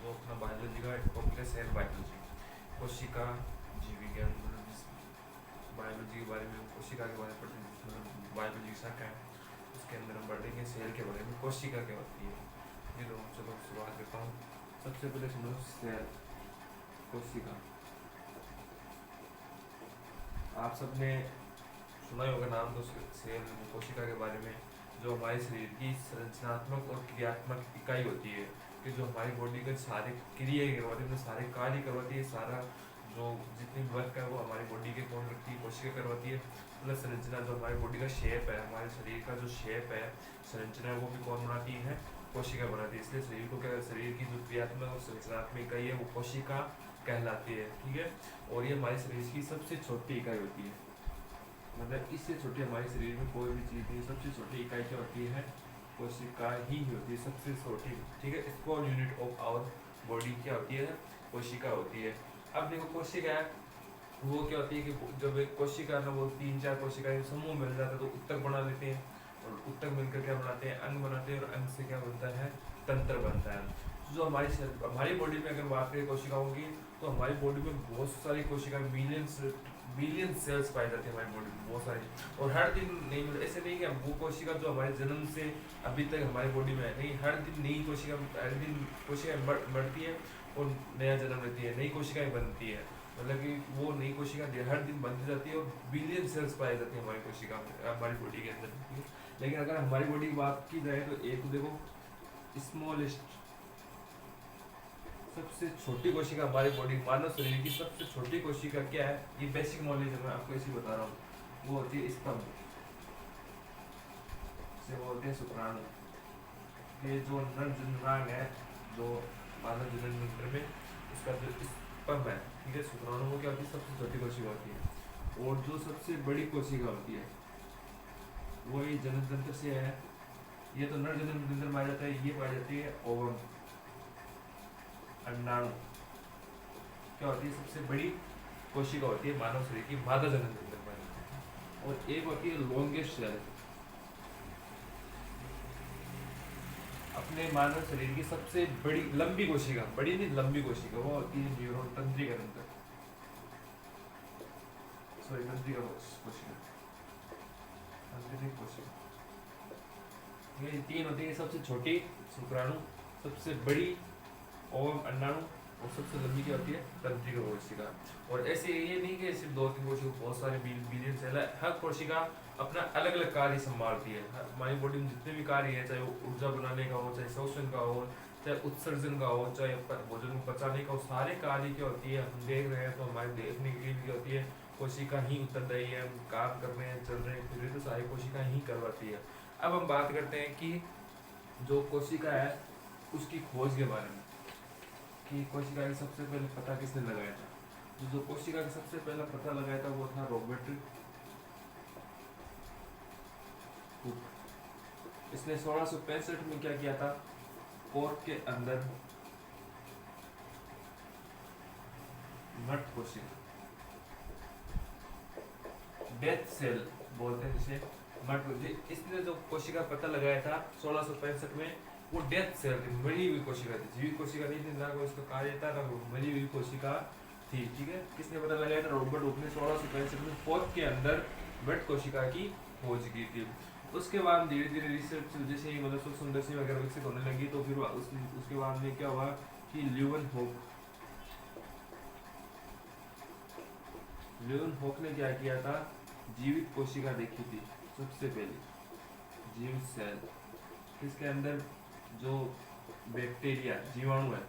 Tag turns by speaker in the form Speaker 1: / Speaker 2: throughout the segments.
Speaker 1: जो अपना बायोलॉजी का टॉपिक है सेल बायोलॉजी, कोशिका जीव विज्ञान, बायोलॉजी के बारे में, कोशिका के बारे में पढ़ते हैं, जिसमें बायोलॉजी की शाखा है, उसके अंदर हम पढ़ेंगे सेल के बारे में, कोशिका क्या होती है। ये तो चलो शुरुआत करता हूँ। सबसे पहले सुनो सेल, कोशिका। आप सबने सुना ही होगा नाम तो सेल, कोशिका के बारे में, जो हमारे शरीर की संरचनात्मक और क्रियात्मक इकाई होती है, कि जो हमारी बॉडी के सारे क्रिया करवाती है, सारे कार्य करवाती है, सारा जो जितनी वर्क है वो हमारी बॉडी के कौन रखती है, कोशिका करवाती है। प्लस संरचना, जो हमारी बॉडी का शेप है, हमारे शरीर का जो शेप है, संरचना है, वो भी कौन बनाती है, कोशिका बनाती है। इसलिए शरीर को क्या, शरीर की जो क्रियात्मक और संरचनात्मक इकाई है वो कोशिका कहलाती है, ठीक है। और ये हमारे शरीर की सबसे छोटी इकाई होती है, मतलब इससे छोटी हमारे शरीर में कोई भी चीज़ नहीं, सबसे छोटी इकाई क्या होती है, कोशिका ही होती है, सबसे छोटी, ठीक है। Small unit of our body क्या होती है, कोशिका होती है। अब देखो कोशिका है वो क्या होती है कि जब एक कोशिका ना वो 3-4 कोशिकाएं समूह मिल जाता है तो उत्तक बना लेते हैं, और उत्तक मिलकर क्या बनाते हैं, अंग बनाते हैं, और अंग से क्या बनता है, तंत्र बनता है। जो हमारी बॉडी में अगर बात करें कोशिकाओं की, तो हमारी बॉडी में बहुत सारी कोशिकाएं, बिलियन सेल्स पाई जाती है हमारी बॉडी में, बहुत सारी, और हर दिन नहीं मिलता। ऐसे नहीं कि वो कोशिका जो हमारे जन्म से अभी तक हमारी बॉडी में है, नहीं, हर दिन नई कोशिका, हर दिन कोशिकाएं बढ़ती है और नया जन्म लेती है, नई कोशिकाएं बनती है, मतलब कि वो नई कोशिका हर दिन बनती जाती है, और बिलियन सेल्स पाई जाती है हमारी कोशिका में, हमारी बॉडी के अंदर। लेकिन अगर हमारी बॉडी की बात की जाए तो एक देखो, स्मॉलेस्ट, सबसे छोटी कोशिका हमारी बॉडी, मानव शरीर की सबसे छोटी कोशिका क्या है, ये बेसिक नॉलेज है, मैं आपको इसी बता रहा हूँ, वो होती है स्तंभ, इसे बोलते हैं शुक्राणु। ये जो नर जननांग है, जो मानव जनन तंत्र में उसका जो स्तंभ है, ठीक है, शुक्राणु, वो क्या होती है, सबसे छोटी कोशिका होती है। और जो सबसे बड़ी कोशिका होती है वो ये जनन तंत्र से है, ये तो नर जनन तंत्र में पाया जाता है, ये पाई जाती है ओवम, अंडाणु, क्या होती है, सबसे बड़ी कोशिका होती है मानव शरीर की, मादा जनन तंत्र में। और एक होती है लॉन्गेस्ट सेल, अपने मानव शरीर की सबसे बड़ी लंबी कोशिका, बड़ी नहीं लंबी कोशिका, वो होती है न्यूरॉन, तंत्रिका तंत्र, सॉरी तंत्रिका कोशिका, तंत्रिका कोशिका। ये तीन होती है, सबसे छोटी शुक्राणु, सबसे बड़ी ओवम अंडाणु, और सबसे लंबी क्या होती है, तंत्रिका कोशिका। और ऐसे ये नहीं कि सिर्फ 2-3 कोशिका, बहुत सारे बिलियन सेल है, हर कोशिका अपना अलग अलग कार्य संभालती है। हमारी बॉडी में जितने भी कार्य है, चाहे वो ऊर्जा बनाने का हो, चाहे शोषण का हो, चाहे उत्सर्जन का हो, चाहे भोजन को पचाने का हो, सारे कार्य क्या होती है, हम देख रहे हैं तो हमारे देखने के लिए भी क्या होती है, कोशिका ही उत्तरदायी है, हम काम कर रहे हैं, चल रहे हैं, फिर रहे, तो सारी कोशिका ही करवाती है। अब हम बात करते हैं कि जो कोशिका है उसकी खोज के बारे में, कि कोशिका का सबसे पहले पता किसने लगाया था। जो कोशिका का सबसे पहला पता लगाया था वो था रॉबर्ट हुक। इसने 1665 में क्या किया था, कोर्क के अंदर मट कोशिका, डेथ सेल बोलते हैं जिसे, मट, इसने जो कोशिका पता लगाया था 1665 में, वो डेथ सेल थी, मरी हुई कोशिका थी, जीवित कोशिका नहीं थी, ना कोई उसका कार्य था, ना मरी हुई कोशिका थी, ठीक है। किसने पता लगाया था, रॉबर्ट हुक ने 1665 में कोर्क के अंदर मट कोशिका की खोज की थी। उसके बाद धीरे धीरे रिसर्च जैसे ही मतलब सूक्ष्मदर्शी वगैरह विकसित होने लगी, तो फिर उसके बाद में क्या हुआ कि ल्यूवन ने क्या किया था, जीवित कोशिका देखी थी सबसे पहले, जीवित सेल, इसके अंदर जो बैक्टीरिया जीवाणु है,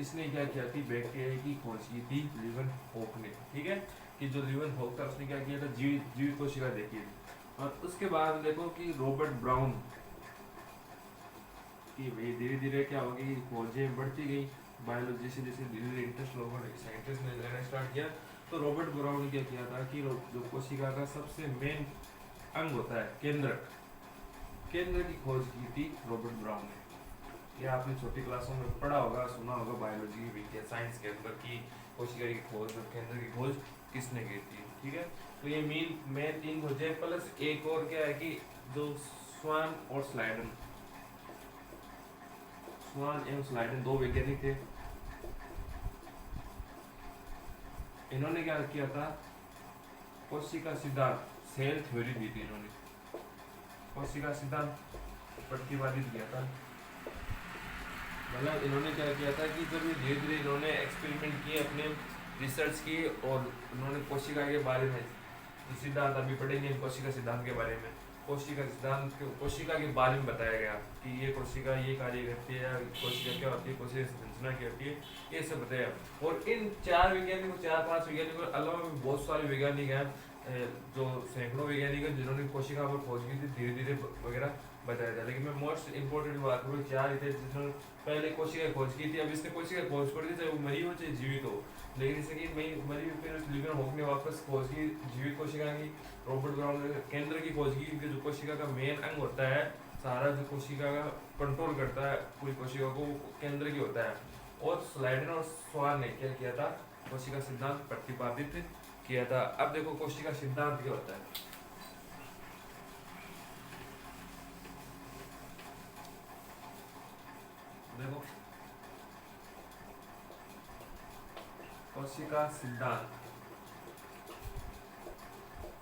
Speaker 1: इसने क्या किया थी, बैक्टीरिया की खोज की थी ल्यूवन हॉक ने, ठीक है। कि जो ल्यूवन हॉक था उसने क्या किया था, जीवित कोशिका देखी थी। और उसके बाद देखो कि रॉबर्ट ब्राउन की धीरे धीरे क्या होगी, खोजें बढ़ती गई, बायोलॉजी से जैसे धीरे धीरे इंटरेस्ट रॉबर्ट साइंटिस्ट ने लेना स्टार्ट किया, तो रॉबर्ट ब्राउन ने क्या किया था कि जो कोशिका का सबसे मेन अंग होता है केंद्रक, केंद्र की खोज की थी रॉबर्ट ब्राउन ने। ये आपने छोटी क्लासों में पढ़ा होगा, सुना होगा, बायोलॉजी विज्ञान साइंस के अंदर की कोशिका की खोज और केंद्र की खोज किसने की थी, ठीक है। तो ये मेन 3 खोजें, प्लस एक और क्या है कि जो स्वान और स्वान एवं स्लाइडन दो वैज्ञानिक थे। इन्होंने क्या किया था, कोशिका सिद्धांत सेल थ्योरी दी थी इन्होंने, कोशिका सिद्धांत प्रतिपादित किया था। मतलब इन्होंने क्या किया था कि जब ये धीरे धीरे इन्होंने एक्सपेरिमेंट किए, अपने रिसर्च किए, और उन्होंने कोशिका के बारे में सिद्धांत अभी पढ़ेंगे, कोशिका सिद्धांत के बारे में, कोशिका सिद्धांत कोशिका के बारे में बताया गया कि ये कोशिका ये कार्य करती है, कोशिका क्या होती है, कोशिका संरचना क्या होती है, ये सब बताया। और इन 4 वैज्ञानिकों 4-5 वैज्ञानिकों के अलावा भी बहुत सारे वैज्ञानिक हैं, जो सैकड़ों वैज्ञानिक हैं जिन्होंने कोशिका पर खोज की थी, धीरे धीरे वगैरह बताया था। लेकिन मैं मोस्ट इंपॉर्टेंट बात करूँ, 4 थे जिन्होंने पहले कोशिका खोज की थी। अब इसने कोशिका खोज कर दी, चाहे वो मरी हो चाहे जीवित हो, लेकिन इससे कि मरी हुई फिर लिविंग होप ने वापस खोज की जीवित कोशिका की, रॉबर्ट ब्राउन ने केंद्र की खोज की, क्योंकि जो कोशिका का मेन अंग होता है, सारा जो कोशिका का कंट्रोल करता है पूरी कोशिका को, वो केंद्र की होता है। और स्लाइडन और स्वान ने क्या किया था, कोशिका सिद्धांत प्रतिपादित किया था। अब देखो कोशिका सिद्धांत क्या होता है। देखो कोशिका सिद्धांत,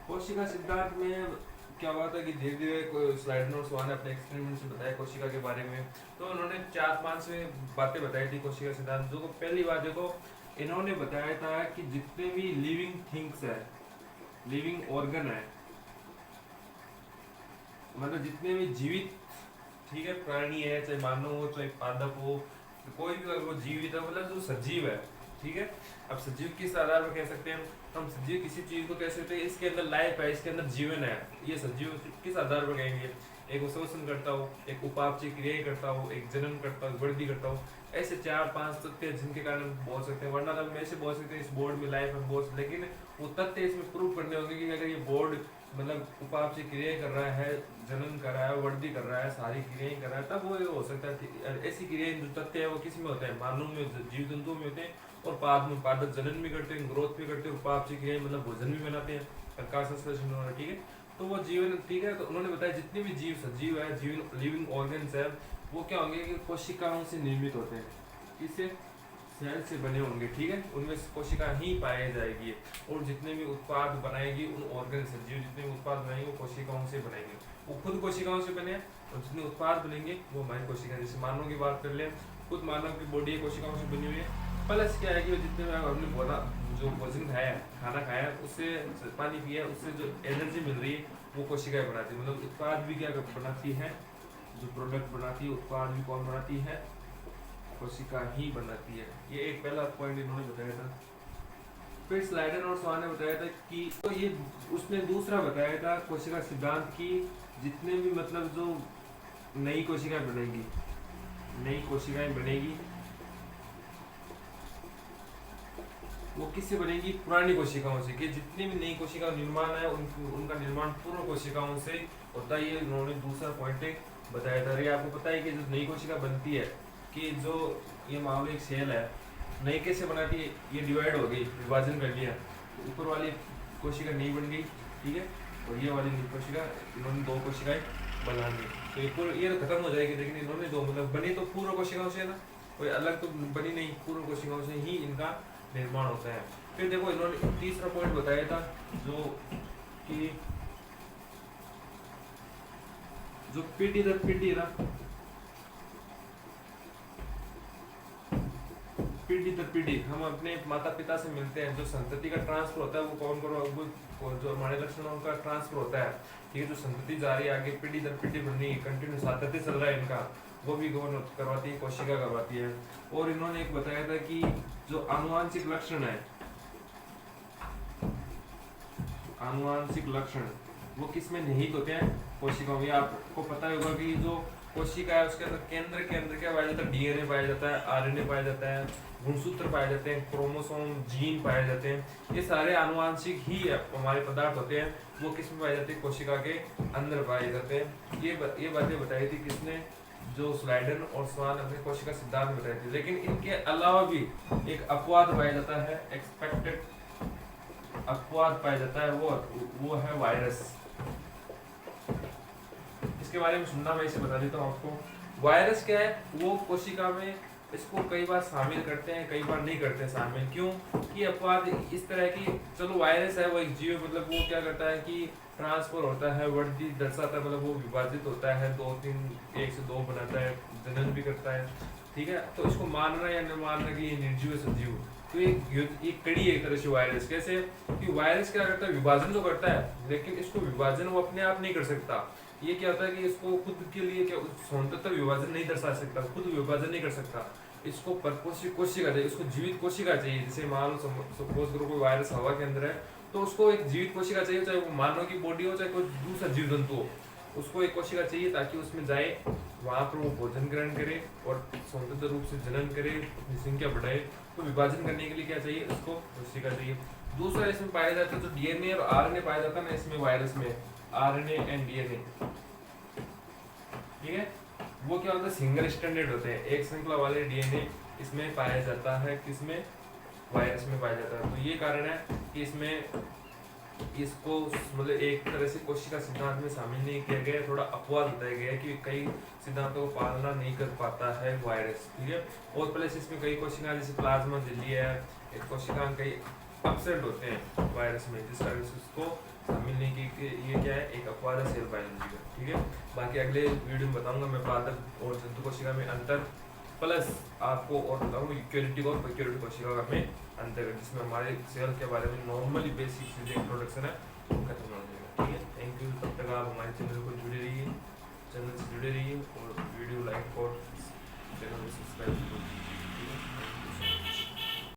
Speaker 1: कोशिका सिद्धांत में क्या हुआ था कि धीरे धीरे स्लाइडन और स्वान ने अपने एक्सपेरिमेंट से बताया कोशिका के बारे में। तो उन्होंने 4-5 बातें बताई थी कोशिका सिद्धांत। जो पहली बात देखो, इन्होंने बताया था कि जितने भी लिविंग थिंग्स है, लिविंग ऑर्गन है, मतलब जितने भी जीवित, ठीक है, प्राणी है, चाहे मानव हो चाहे पादप हो, कोई भी अगर वो जीवित है, मतलब जो सजीव है, ठीक है। अब सजीव किस आधार पर कह सकते हैं हम, सजीव किसी चीज को कह सकते हैं इसके अंदर लाइफ है, इसके अंदर जीवन है, ये सजीव किस आधार पर कहेंगे, एक वो शोषण करता हो, एक उपापचय क्रियाएं करता हो, एक जन्म करता हो, वृद्धि करता हो। ऐसे 4-5 तथ्य हैं जिनके कारण बोल सकते हैं, वरना हम ऐसे बोल सकते हैं इस बोर्ड में लाइफ है बोल, लेकिन वो तथ्य इसमें प्रूव करने होंगे कि अगर ये बोर्ड मतलब उपापचय क्रियाएं कर रहा है, जन्म कर रहा है, वृद्धि कर रहा है, सारी क्रियाएं कर रहा है, तब वो हो सकता है। ऐसी क्रियाएं जो तथ्य है वो किस में होते हैं, मानव में, जीव जंतुओं में होते हैं, और पादप जनन भी करते हैं, ग्रोथ भी करते हैं, उपापचय क्रियाएं मतलब भोजन भी बनाते हैं, प्रकाश संश्लेषण हो रहा है, ठीक है। तो वो जीवन, ठीक है। तो उन्होंने बताया जितने भी जीव सजीव है, जीव लिविंग ऑर्गन्स है, वो क्या होंगे कि कोशिकाओं से निर्मित होते हैं, इससे सेल से बने होंगे, ठीक है। उनमें कोशिका ही पाई जाएगी, और जितने भी उत्पाद बनाएगी उन ऑर्गन से, जीव जितने भी उत्पाद बनाएंगे वो कोशिकाओं से बनेंगे, वो खुद कोशिकाओं से बने, और जितने उत्पाद बनेंगे वो हमारी कोशिका, जैसे मानव की बात कर ले, खुद मानव की बॉडी कोशिकाओं से बनी हुई है। प्लस क्या है कि जितने में हमने बोला जो भोजन खाया, खाना खाया, उससे पानी पिया, उससे जो एनर्जी मिल रही है वो कोशिकाएं बनाती है। मतलब उत्पाद भी क्या बनाती है, जो प्रोडक्ट बनाती है, उत्पाद भी कौन बनाती है, कोशिका ही बनाती है। ये एक पहला पॉइंट इन्होंने बताया था। फिर स्लाइडन और स्वान ने बताया था कि, तो ये उसने दूसरा बताया था कोशिका सिद्धांत की, जितने भी मतलब जो नई कोशिकाएं बनेगी, नई कोशिकाएं बनेगी वो किससे बनेगी, पुरानी कोशिकाओं से। कि जितनी भी नई कोशिका निर्माण है उनका निर्माण पूर्व कोशिकाओं से होता है। ये उन्होंने दूसरा पॉइंट बताया था। ये आपको पता है कि जो नई कोशिका बनती है, कि जो ये मान लो एक सेल है, नई कैसे बनाती है, ये डिवाइड हो गई, विभाजन कर लिया, तो ऊपर वाली कोशिका नहीं बन गई, ठीक है, और ये वाली कोशिका, इन्होंने 2 कोशिकाएं बना दी, तो ये पूरा ये तो खत्म हो जाएगी। लेकिन इन्होंने 2 मतलब बनी तो पूर्व कोशिकाओं से ना, कोई अलग तो बनी नहीं, पूर्व कोशिकाओं से ही इनका निर्माण होता है। फिर देखो इन्होंने तीसरा पॉइंट बताया था, जो कि जो पीढ़ी दर पीढ़ी ना, पीढ़ी दर पीढ़ी हम अपने माता पिता से मिलते हैं, जो संतति का ट्रांसफर होता है वो कौन करो, जो हमारे लक्षणों का ट्रांसफर होता है, ठीक है, जो संतति जा रही है आगे पीढ़ी दर पीढ़ी बढ़नी, कंटिन्यू सातत्य चल रहा है इनका, वो भी कौन करवाती है, कोशिका करवाती है। और इन्होंने एक बताया था कि जो आनुवांशिक लक्षण है, आनुवांशिक लक्षण वो किस में निहित होते हैं, कोशिकाओं में। आपको पता होगा कि जो कोशिका है उसके अंदर केंद्र के अंदर क्या पाया जाता है, डीएनए पाया जाता है, आरएनए पाया जाता है, गुणसूत्र पाए जाते हैं, क्रोमोसोम, जीन पाए जाते हैं। ये सारे आनुवांशिक ही हमारे पदार्थ होते हैं, वो किस में पाए जाते हैं, कोशिका के अंदर पाए जाते हैं। ये बातें बताई थी किसने, जो स्लाइडन और स्वान अपने कोशिका सिद्धांत में बताए थे। लेकिन इनके अलावा भी एक अपवाद पाया जाता है, एक्सपेक्टेड अपवाद पाया जाता है, वो है वायरस। इसके बारे में सुनना, मैं इसे बता देता हूँ आपको। वायरस क्या है, वो कोशिका में इसको कई बार शामिल करते हैं, कई बार नहीं करते हैं शामिल। क्यों कि अपवाद इस तरह की, चलो वायरस है वो एक जीव, मतलब वो क्या करता है कि ट्रांसफर होता है, वृद्धि दर्शाता है, मतलब वो विभाजित होता है, 2-3 1 से 2 बनाता है, जनन भी करता है, ठीक है। तो इसको मानना या न मानना कि ये निर्जीव है सजीव, तो एक कड़ी है एक तरह से वायरस। कैसे कि वायरस क्या करता है, विभाजन तो करता है, लेकिन इसको विभाजन वो अपने आप नहीं कर सकता। ये क्या होता है कि इसको खुद के लिए क्या स्वतंत्र विभाजन नहीं दर्शा सकता, खुद विभाजन नहीं कर सकता, इसको परपोषी कोशिका चाहिए, उसको जीवित कोशिका चाहिए। जैसे मान लो सपोज करो कोई वायरस हवा के अंदर है, तो उसको एक जीवित कोशिका चाहिए, चाहे वो मानव की बॉडी हो चाहे कोई दूसरा जीव जंतु हो, उसको एक कोशिका चाहिए ताकि उसमें जाए, वहां पर वो भोजन ग्रहण करे और स्वतंत्र रूप से जनन करे, अपनी संख्या बढ़ाए। तो विभाजन करने के लिए क्या चाहिए, उसको कोशिका चाहिए। दूसरा इसमें पाया जाता है जो डीएनए और आरएनए पाया जाता है ना इसमें वायरस में, आरएनए एंड डीएनए, ठीक है, वो क्या होता है सिंगल स्टैंडर्ड होते हैं, एक श्रृंखला वाले डीएनए इसमें पाया जाता है, किसमें, वायरस में पाया जाता है। तो ये कारण है कि इसमें इसको मतलब एक तरह से कोशिका सिद्धांत में शामिल नहीं किया गया, थोड़ा अपवाद बताया गया है कि कई सिद्धांतों को पालना नहीं कर पाता है वायरस, ठीक है। और प्लस इसमें कई कोशिका जैसे प्लाज्मा झिल्ली है, एक कोशिका कई अपसेट होते हैं वायरस में, जिस कारण से उसको शामिल नहीं की कि ये क्या है, एक अपवाद है सेल बायोलॉजी का, ठीक है। बाकी अगले वीडियो में बताऊंगा मैं पादप और जंतु कोशिका में अंतर, प्लस आपको और बताऊंगा यूकेरियोटिक और प्रोकैरियोटिक कोशिका में अंतर, जिसमें हमारे सेल के बारे में नॉर्मली बेसिक चीजें इंट्रोडक्शन है वो खत्म हो जाएगा, ठीक है। थैंक यू, तब तक आप हमारे चैनल को जुड़े रहिए, चैनल से जुड़े रहिए और वीडियो लाइक और चैनल को सब्सक्राइब करो।